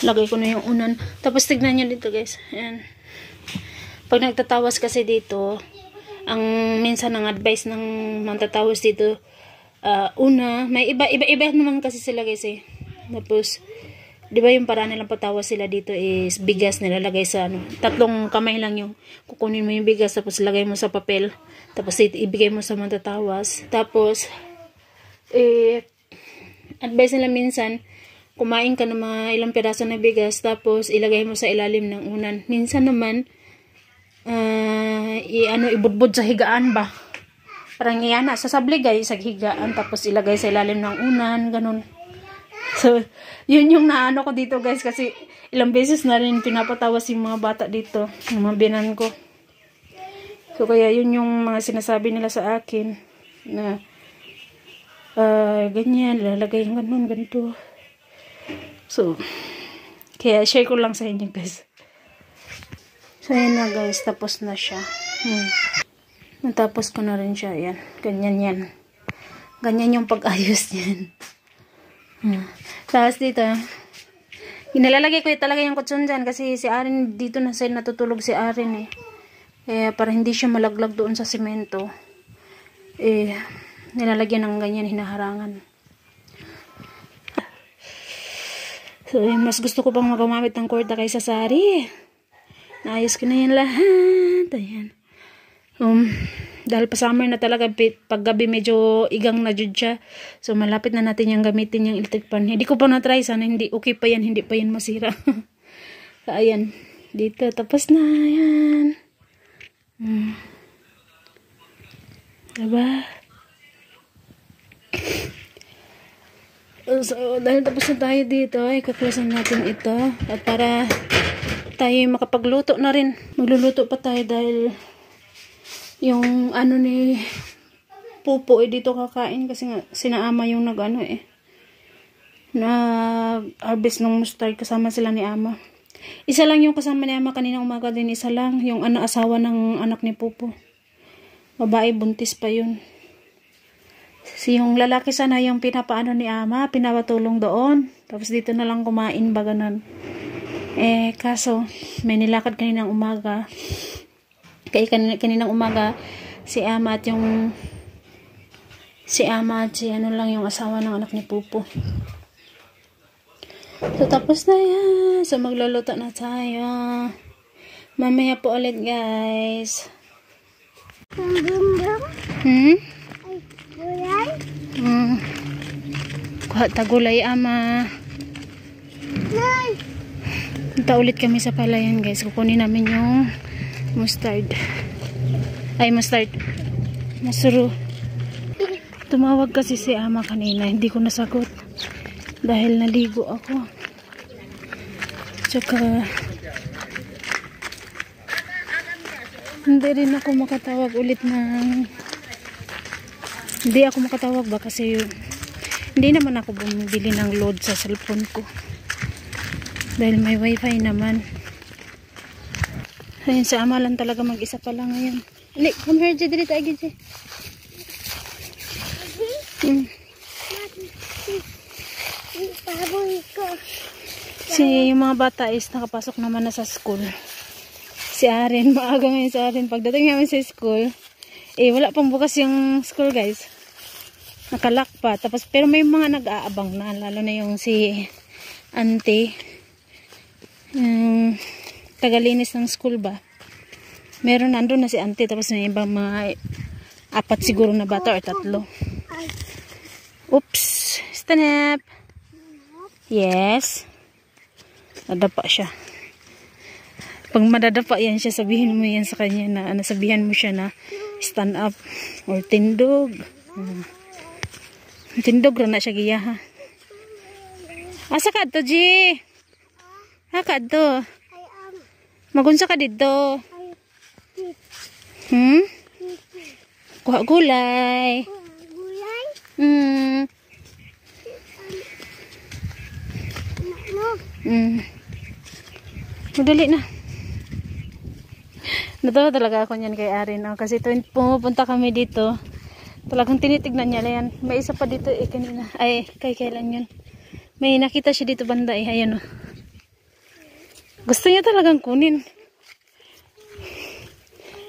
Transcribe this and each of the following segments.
Lagay ko na yung unan. Tapos tignan nyo dito guys. Ayan. Pag nagtatawas kasi dito, ang minsan ng advice ng magtatawas dito, may iba naman kasi sila guys eh. Tapos, di ba yung paraan nilang patawas sila dito is bigas nilalagay sa ano. 3 kamay lang yung kukunin mo yung bigas, tapos lagay mo sa papel. Tapos ibigay mo sa magtatawas. Tapos, advice nila minsan, kumain ka ng mga ilang piraso na bigas, tapos ilagay mo sa ilalim ng unan. Minsan naman, ibudbud sa higaan ba? Parang iyana, sasabli guys, sa higaan, tapos ilagay sa ilalim ng unan, ganun. So, yun yung naano ko dito guys, kasi ilang beses na rin pinapatawas yung mga bata dito, yung mga binan ko. So, kaya yun yung mga sinasabi nila sa akin, na, ganyan, lalagay yung ganun, ganito. So, kaya share ko lang sa inyo guys. So, yun na guys. Tapos na siya. Natapos ko na rin siya. Yan. Ganyan yan. Ganyan yung pag-ayos niyan. Tapos dito, inalalagay ko talaga yung kutsun dyan. Kasi si Arin, dito na sa'yo natutulog si Arin eh. Kaya para hindi siya malaglag doon sa simento. Nilalagyan ng ganyan, hinaharangan. So, mas gusto ko pang magamamit ng korda kaysa sari. Naayos ko na yan lahat. Ayan. Dahil pa summer na talaga, paggabi medyo igang na jud siya. So, malapit na natin yung gamitin yung electric pan. Hindi ko pa na-try. Sana hindi okay pa yan. Hindi pa yan masira. So, ayan. Dito. Tapos na. Ayan. Diba? So, dahil tapos na tayo dito, ikaklasan natin ito. At para tayo makapagluto na rin. Magluluto pa tayo dahil yung ano ni Pupo dito kakain kasi nga sinaama yung nag-ano harvest ng mustard kasama sila ni Ama. Isa lang yung kasama ni Ama kanina umaga din, isa lang. Yung asawa ng anak ni Pupo. Babae, buntis pa yun. Yung lalaki sana yung pinapaano ni Ama, pinapatulong doon. Tapos dito na lang kumain ba ganun. Kaso, may nilakad kaninang umaga. Kaya kaninang umaga, si Ama at si ano lang yung asawa ng anak ni Pupo. So, tapos na yan. So, magluluto na tayo. Mamaya po ulit, guys. Kuha tagulay, Ama. Punta ulit kami sa palayan guys. Kukunin namin yung mustard. Masuro. Tumawag kasi si Ama kanina. Hindi ko nasagot. Dahil naligo ako. Tsaka hindi rin ako makatawag ulit ng hindi ako makatawag ba kasi hindi naman ako bumibili ng load sa cellphone ko dahil may wifi naman. Ayun, sa Ama lang talaga mag-isa pa lang ngayon. Come here, dito tayo gid. Yung mga bata is nakapasok naman na sa school. Si Arin, maaga ngayon si Arin. Pagdating namin sa school, wala pang bukas yung school guys. Nakalak pa. Tapos, pero may mga nag-aabang na. Lalo na yung si auntie. tagalinis ng school ba. Meron nandun na si auntie, tapos may ibang mga 4 siguro na bata or 3. Oops, stand up. Yes. Nadapa siya. Pag madadapa yan siya, sabihin mo yan sa kanya na, sabihan mo siya na stand up or tindog. Tindog ra na siya giyaha. Asa ka to, G? Haka to. Magunsa ka dito. Kuha gulay. Madali na. Natawa talaga ako niyan kay Arin. Kasi tuwing pumupunta kami dito, talagang tinitignan niya yan. May isa pa dito kanina. Ay, kailan yun. May nakita siya dito banda Ayan o. Gusto niya talagang kunin.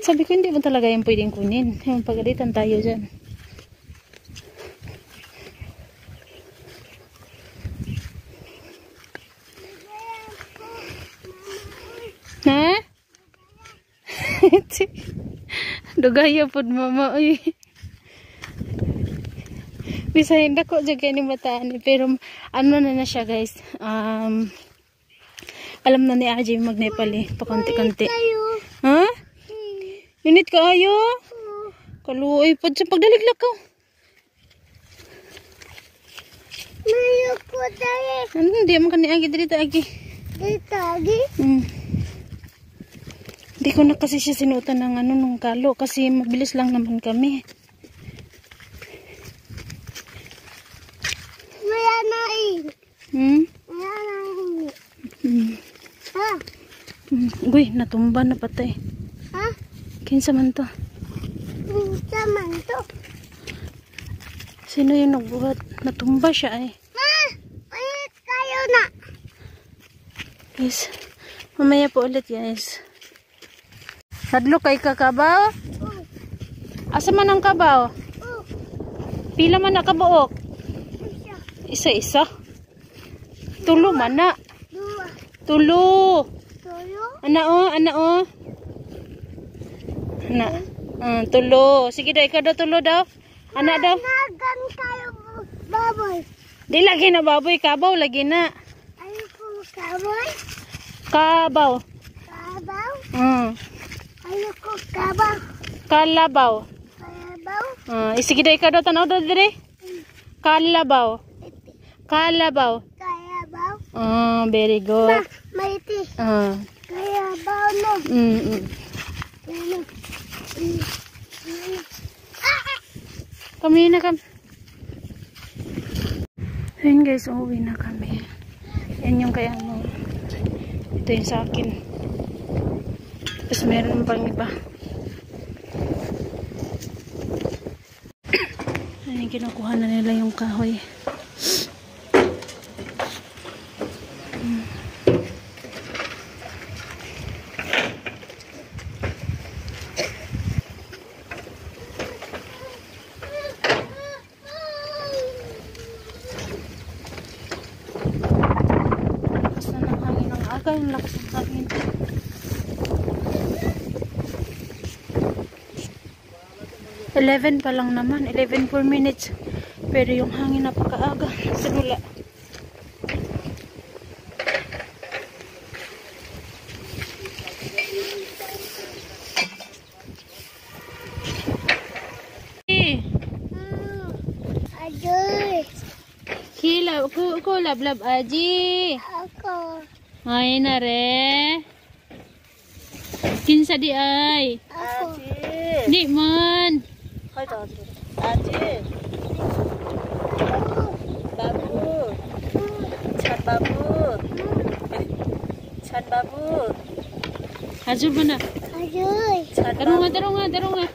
Sabi ko hindi mo talaga yung pwedeng kunin. Yung pagalitan tayo dyan. Ha? Dugaya pod mama oy. Bisahin dako jud kay ni bataan pero ano na siya guys. Alam na ni Ajay mag-Nepali pa konti-konti. Ha? Unit ka ayo? Kaluoy pod sa pagdaliglak ko. Mayo ko dali. Hindi man kani agi dito agi. Dito agi? Hindi ko na kasi siya sinutan ng nung kalo kasi mabilis lang naman kami. Wala na Wala na Ha? Uy, natumba na patay. Ha? Kinsa man to? Kinsa man to? Sino yung nagbuhat? Natumba siya ay. Ma! Ulit kayo na! Guys, mamaya po ulit guys. Hadlo kay kakabaw? Asa man ang kabaw? Pila man na kabuok? Isa-isa? Tulo man na? Tulo! Ana o, ana o. Ana. Tulo. Sige daw, ikaw daw tulo daw. Ana daw. Nagan kayo baboy. Di lagi na baboy, kabaw lagi na. Ano po kaboy? Kabaw. Kabaw? Ano ko kabaw? Kalabaw. Kalabaw? Sige daw, ikaw daw tanaw daw dire. Kalabaw. Kalabaw. Kalabaw? Very good. Maiti. Kalabaw no. Kami na kami. Ayun guys, uuwi na kami. Yan yung kaya mo. Ito yung sa akin. Tapos meron pang iba. Ayun, kinukuha na nila yung kahoy. Yung lakas ng hangin. Eleven pa lang naman. 11 minutes. Pero yung hangin napakaaga. Sinula. Ajoy. Kila. Ko lablab aji. Ako. Ay na re. Kinsa di ay? Ako. Di man. Hay ta. Aji. Babu. Chan babu. Chan babu. Hajur mana? Ajoy. Darunga.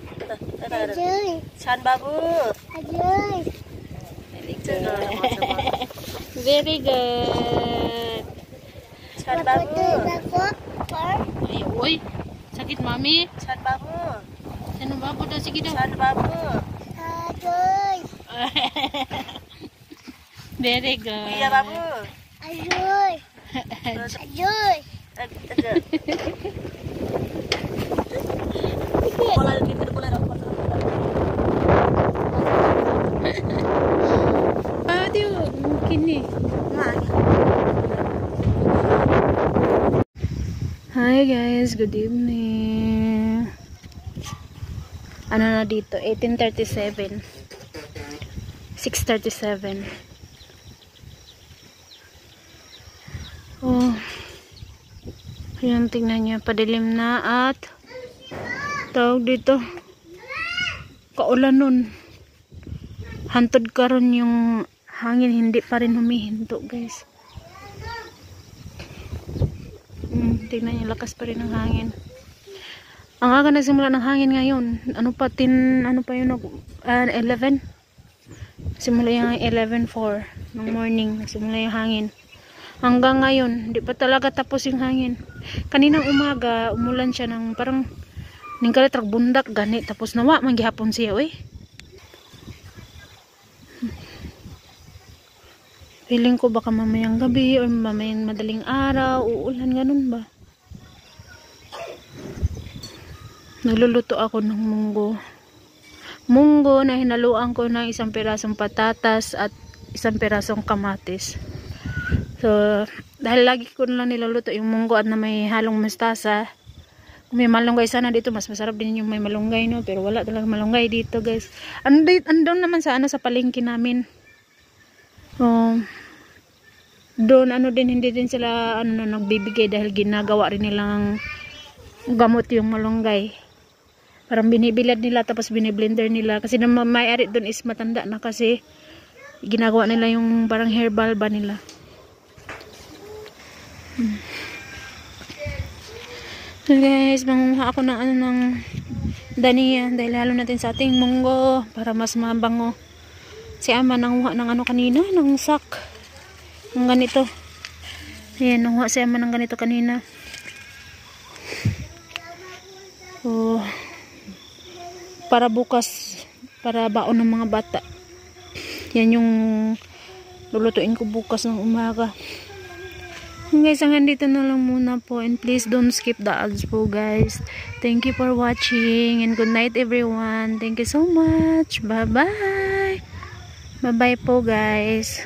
Ajoy. Chan babu. Ajoy. Very good. Chan babu. Ay, oy. Sakit mami. Chan babu. Chan babu daw sige daw. Chan babu. Ajoy. Very good. Iya babu. Ajoy. Ajoy. Aduh, mungkin nih. Hi guys, good evening. Ano na dito? 18:37. 6:37. Oh. Ayan, tingnan nyo. Padilim na at tawag dito. Kaulan nun. Hantod karon yung hangin. Hindi pa rin humihinto guys. Tingnan nyo. Lakas pa rin ng hangin. Ang aga nagsimula ng hangin ngayon. Ano pa yun? 11? Simula yung 11:04 ng morning. Nagsimula yung hangin. Hanggang ngayon, hindi pa talaga tapos yung hangin. Kaninang umaga, umulan siya ng parang ningkalit bundak gani. Tapos nawa, manggihapon siya, eh. Feeling ko baka mamayang gabi or mamayang madaling araw, uulan, ganun ba? Nagluluto ako ng munggo. Munggo na hinaluan ko ng isang pirasong patatas at isang pirasong kamatis. So, dahil lagi ko lang niluluto yung munggo at na may halong mustasa. Kung may malunggay sana dito, mas masarap din yung may malunggay, no? Pero wala talaga malunggay dito, guys. Andun naman sa sa palengke namin. Doon, hindi din sila, nagbibigay dahil ginagawa rin nilang gamot yung malunggay. Parang binibilad nila, tapos biniblender nila. Kasi na may-ari doon is matanda na kasi ginagawa nila yung parang herbal ba nila. So guys, manguha ako ng dania dahil halo natin sa ating munggo para mas mabango. Si Ama nanguha ng kanina, ng sak. Ng ganito. Ayan, nanguha si Ama ng ganito kanina. Oh, para bukas, para baon ng mga bata. Yan yung lulutuin ko bukas ng umaga. Guys, hanggang dito na lang muna po, and please don't skip the ads po guys. Thank you for watching and good night everyone. Thank you so much. Bye bye. Bye bye po guys.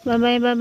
Bye bye.